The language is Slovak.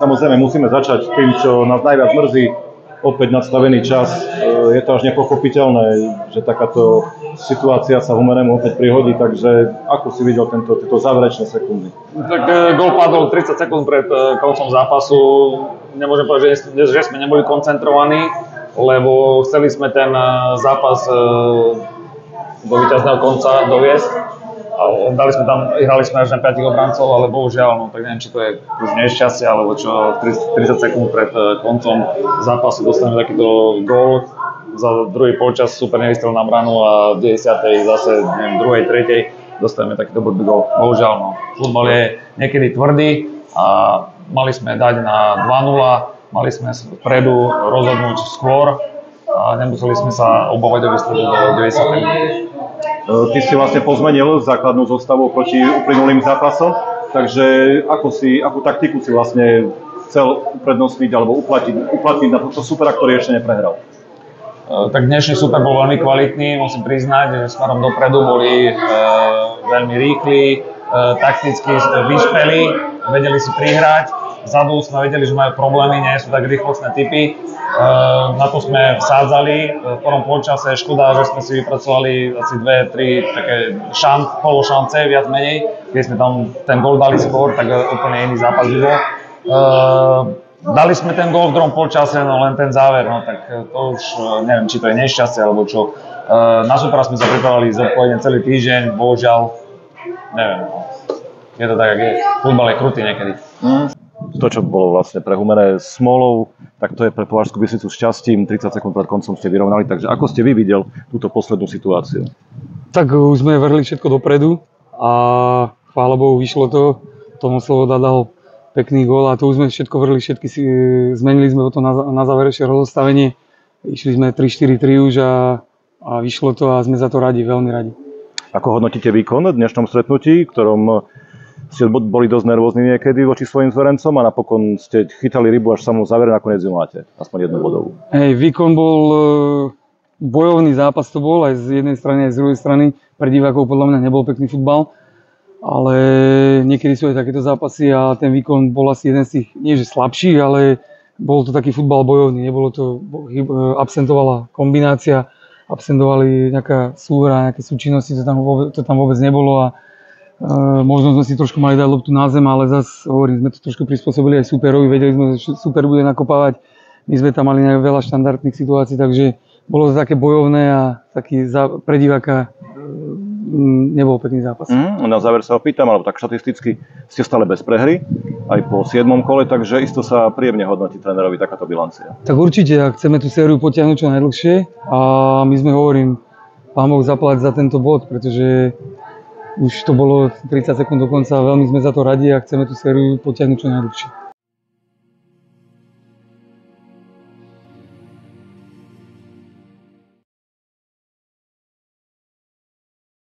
Samozrejme musíme začať tým, čo nás najviac mrzí, opäť nadstavený čas. Je to až nepochopiteľné, že takáto situácia sa Humenému opäť prihodí, takže ako si videl tieto záverečné sekundy? Tak gól padol 30 sekúnd pred koncom zápasu. Nemôžem povedať, že sme neboli koncentrovaní, lebo chceli sme ten zápas do víťazného konca doviesť. Hrali sme až na 5 obrancov, ale bohužiaľ, no tak neviem, či to je už nešťastie, alebo čo, 30 sekúnd pred koncom zápasu dostaneme takýto gól. Za druhý polčas super nevystrel na branu a v 90. zase, neviem, druhej, tretej dostaneme takýto blbý gól. Bohužiaľ, no. Futbal je niekedy tvrdý a mali sme dať na 2-0, mali sme vpredu rozhodnúť skôr a nemuseli sme sa obávať o výsledok do 90. Ty si vlastne pozmenil základnú zostavu proti uplynulým zápasom, takže akú taktiku si vlastne chcel uprednostniť alebo uplatniť na tohto supera, ktorý ešte neprehral? Tak dnešný super bol veľmi kvalitný, musím priznať, že smerom dopredu boli veľmi rýchli, takticky vyspeli, vedeli si prihrať. Vzadu sme vedeli, že majú problémy, nie sú tak rýchlostné typy. Na to sme vsádzali. V prvom polčase škoda, že sme si vypracovali asi 2-3 také pološance, viac menej. Keď sme tam ten gól dali skôr, tak úplne iný zápas by bol. Dali sme ten gól v druhom polčase, no len ten záver, no tak to už neviem, či to je nešťastie alebo čo. Na supera sme sa pripravovali zodpovedne celý týždeň, bohužiaľ, neviem. Je to tak, jak je. Futbal je krutý niekedy. To, čo bolo vlastne pre Humenné smolou, tak to je pre Považskú Bystricu šťastím. 30 sekúnd pred koncom ste vyrovnali, takže ako ste vy videl túto poslednú situáciu? Tak už sme vrhli všetko dopredu a chvála Bohu vyšlo to. Tomo Sloboda dal pekný gól a to už sme všetko vrhli, zmenili sme to na záverečné rozostavenie. Išli sme 3-4-3 už a vyšlo to a sme za to radi, veľmi radi. Ako hodnotíte výkon v dnešnom stretnutí, v ktorom ste boli dosť nervózni niekedy voči svojim zverencom a napokon ste chytali rybu až v samom závere, nakoniec ju máte, aspoň jednu bodovú. Výkon bol bojovný zápas, to bol aj z jednej strany, aj z druhej strany. Pre divákov podľa mňa nebol pekný futbal, ale niekedy sú aj takéto zápasy a ten výkon bol asi jeden z tých, nie že slabších, ale bol to taký futbal bojovný, nebolo to, absentovala kombinácia, absentovali nejaká súhra, nejaké súčinnosti, to tam vôbec nebolo a možno sme si trošku mali dať loptu na zem, ale zase hovorím, sme to trošku prispôsobili aj superovi, vedeli sme, že super bude nakopávať. My sme tam mali veľa štandardných situácií, takže bolo to také bojovné a taký pre diváka nebol pekný zápas. Na záver sa opýtam, alebo tak štatisticky ste stále bez prehry, aj po 7. kole, takže isto sa príjemne hodnotí trénerovi takáto bilancia. Tak určite, ak chceme tú sériu potiahnuť čo najdlhšie a my sme, hovorím, Pán Boh zaplať za tento bod, pretože už to bolo 30 sekúnd do konca, veľmi sme za to radi a chceme tú sériu potiahnuť čo najdlhšie.